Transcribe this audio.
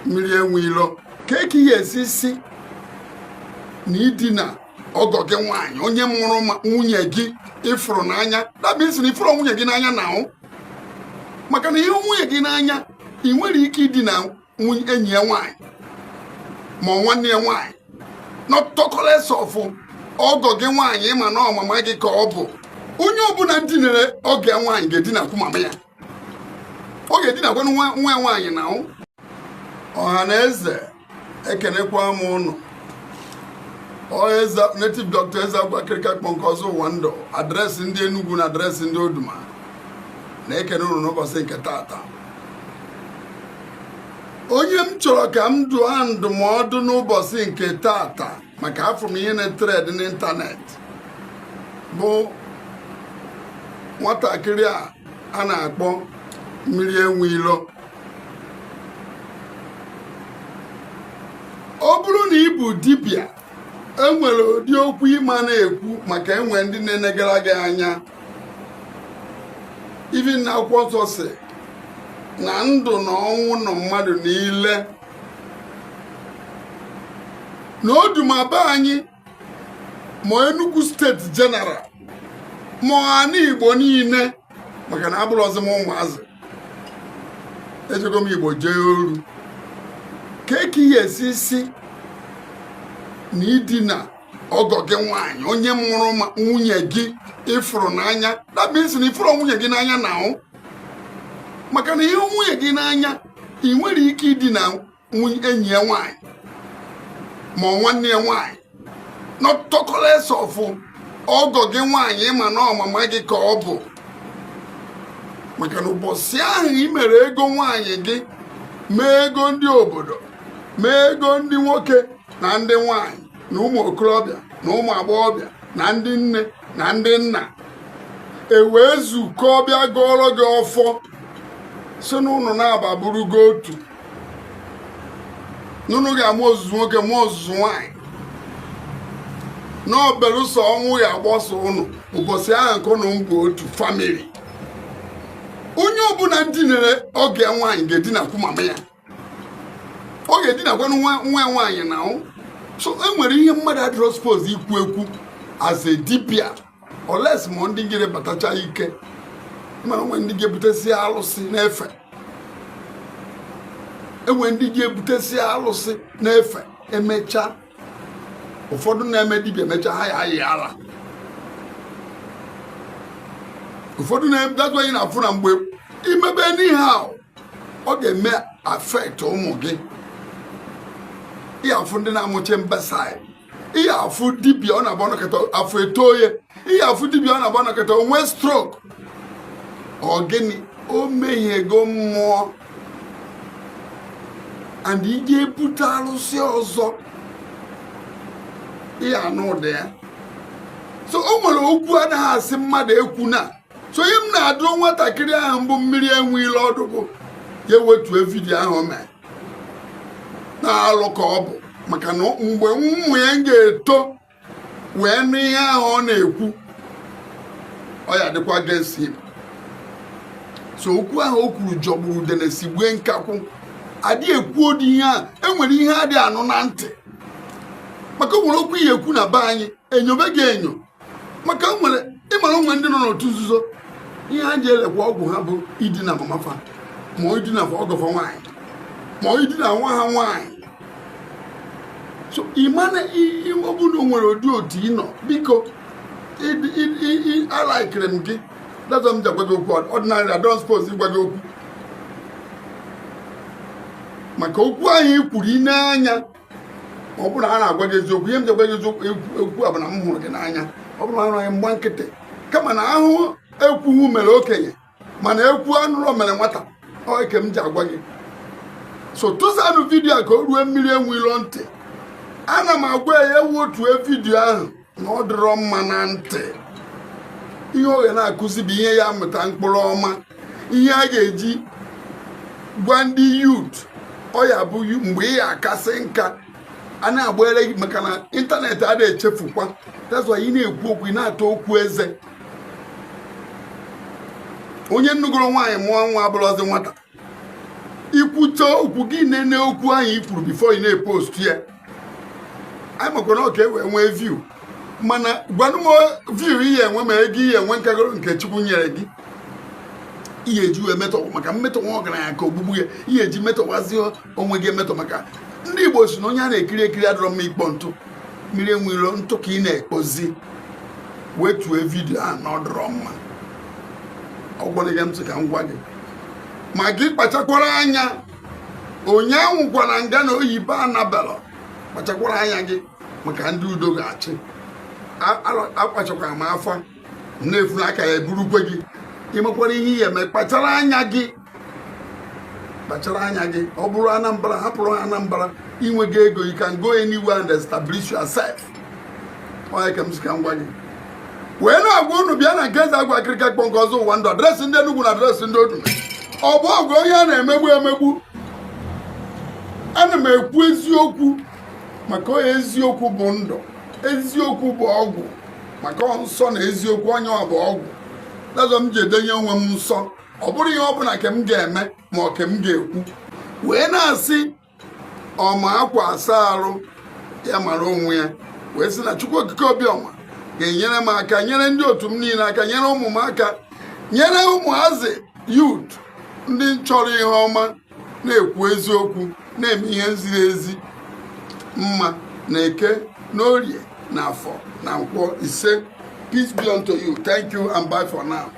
Mmirienweilo ka ihe esisi na idina ọgọ gị nwaanyị onye mụrụ nwunye gị ifuru n'anya dabisi na ifuru nwunye gị n'anya na ahụ maka na ihe nwunye gị n'anya ị nwere ike idina enyi ya nwaanyị ma nwanne ya nwaanyị nọtọkọlesi ọfụ ọgọ gị nwaanyị ma na ọmama gị ka ọ bụ onye ọbụla dinere ọgọ ya nwaanyị ga-edinakwu mama ya ọ ga-edinakwa nwa ya nwaanyị na ahụ ọha na eze ekenekwa m ụnụ native Dr. Eze Agwu Akirika akponku ọzọ ụwa ndụ adreesị ndị Enugu na adreesị ndị Oduma na-ekene ụnụ n'ụbọchị nke tata onye m chọrọ ka m dụọ ndụmọdụ n'ụbọchị nke tata maka afọ m ihe na-etred n'ịntanetị bụ nwatakịrị a na-akpọ Mmirienweilo. Ọ bụrụ na ị bụ dibịa enwere ụdị okwu ịma na-ekwu maka enwe ndị na-enegara gị anya ibi na akwụkwọ nsọ si na ndụ na ọnwụ na mmadụ niile na Oduma be anyị ma Enugu steeti jeneral ma ọha Igbo niile maka na abụrụ ọzọ m ụmụazị ejego m Igbo jee oru ka ihe esisi na idina ọgọ gị nwaanyị onye mụrụ nwunye gị ifuru n'anya dabisi na ifuru nwunye gị n'anya na ahụ maka na ihe nwunye gị n'anya ị nwere ike idina enyi ya nwaanyị ma nwanne ya nwaanyị nọtọkọlesi ọfụ ọgọ gị nwaanyị ma na ọmama gị ka ọ bụ maka na ụbọchị ahụ ị mere ego nwaanyị gị mee ego ndị obodo mee ego ndị nwoke na ndị nwaanyị na ụmụ okorobịa na ụmụ agbọghọbịa na ndị nne na ndị nna ewee zukọọ bịa gọọrọ gị ọfọ si n'ụnụ na-aba bụrụgo otu n'ụnụ ga-amụ ozuzu nwoke mụọ ozuzu nwaanyị n'ọbelụsọ ọnwụ ya agbọsọ ụnụ ụbọchị ahụ nke ụnụ mbụ otu famili onye ọbụla dinere ọgọ ya nwaanyị ga-edinakwu mama ya ọ ga-edinakwa nwa ya nwaanyị na ahụ so enwere ihe mmadụ adịrọ spos ikwu ekwu as a dibia oles ma ndị gere batacha ike mana onwe ndị ga-ebutesi alụsị n'efe enwe ndị ga-ebutesi alụsị n'efe emecha ụfọdụ na-eme dibia emecha ha ya ayị ala ụfọdụ na-edazụ anyị na-afụ na mgbe imebe n'ihe ahụ ọ ga-eme afekt ụmụ gị ihe afụ ndị na-amụche mbesaị ihe afụ dibịa ọ na-agba nọkọta afọ etoye ihe afụ dibịa ọ na-agba nọkọta onwe strok ọ gịnị o mehiego mmụọ and ị ga-ebute arụsị ọzọ ihe anụ ụdị ya so o nwere okwu anaghị asị mmadụ ekwu na so ihe m na-adụ nwatakịrị ahụ mbụ Mmirienweilo ọdụ bụ ya wetuo vidiyo ahụ mee na-alụ ka ọ bụ maka na mgbe ụmụ ya ga-eto wee nụ ihe ahụ ọ na-ekwu ọ ya dịkwa gesi so okwu ahụ o kwuru jọgburu denesi gbue nkakwụ adị ekwu ụdị ihe a enwere ihe adị anụ na ntị maka o nwere okwu ihe ekwu na be anyị enyobe gị enyo maka nwere ịmara onwe ndị nọ n'otu nzuzo ihe ha ji elekwa ọgwụ ha bụ idina mamafa ma idina ọgọfa nwaanyị ma idina nwa ha nwaanyị so ịmana ọ bụrụ nwere ụdị otu ị nọ biko alaikere m gị dazọ m ji agwa gị okwu ọdịnarị adọn spos ịgwa gị okwu maka okwu ahụ ị kwuru ị n'anya ọ bụrụ na a na-agwa gị eziokwu ihe m ji agwa gị okwu a bụ na m hụrụ gị n'anya ọ bụrụ na anyị mgba nkịtị kama na ahụhụ ekwughị mere okenye mana ekwu anụrụ mere nwata ọ eke m ji agwa gị so tụsanụ vidiyo a ka o ruo Mmirienweilo ntị ana m agwa ya ewu otu vidiyo ahụ na ọ dịrọ mma na ntị ihe ọ ga na-akụzi bụ ihe ya mụta mkpụrụ ọma ihe a ga-eji gwa ndị yut ọ ya bụ mgbe ị ya akasị nka a na-agbere gị maka na ịntanetị adịghị echefukwa tazụ ị na-ekwu okwu ị na-atọ okwu eze onye nnugoro nwaanyị mụọ nwa abụrụzi nwata ikwute okwu gị nene okwu ahụ i kwuru before ị na-epost ya anyị makwa na ọka ewee nwee view mana gwanụ m view ihe enwe ma ego ihe enwe nkagoro nke Chukwu nyere gị ihe eji wee metọ maka mmetọ nwa ọgaranya ka ogbugbu ya ihe eji metọwazi onwe gị emetọ maka ndị Igbo si na onye a na-ekiri ekiri adọrọ mma ikpọ ntụ Mmirienweilo ntụ ka ị na-ekpozi wetue vidio a na ọdọrọ mma ọgwọrọ gị ntị ka m gwa gị ma gị kpachakwara anya onye anwụkwana nga na oyibo anabela kpachakwara anya gị maka ndị udo ga-achị akpachakwara m afa na-efu aka ya eburukwe gị imekwara ihe ihe eme kpachara anya gị ọ bụrụ Anambra hapụrụ Anambra inwe gị ego you can go anywhere and establish yourself onye ka m si ka m gwa gị wee na-agwa unu bịa na nke Eze Agwu Akirika kpọ nke ọzọ ụwa ndụ adresị ndị Enugu na adresị ndị Odume ọ bụ ọgụ onye a na-emegbu ana m ekwu eziokwu maka onye eziokwu bụ ndụ eziokwu bụ ọgwụ maka nsọ na eziokwu onye ọ bụ ọgwụ lazọ m ji edenye onwe m nsọ ọ bụrụ ihe ọ bụla nke m ga-eme ma ọ ke m ga-ekwu wee na-asị ọma akwa asa arụ ya mara onwe ya wee sị na Chukwu Okike Obiọma ga-enyere m aka nyere ndị otu m niile aka nyere ụmụ m aka nyere ụmụazị youth ndị chọrọ ihe ọma na-ekwu eziokwu na-eme ihe ziri ezi mma na Eke na Orie na Afọ na Nkwọ ise. Peace be unto you. Thank you and bye for now.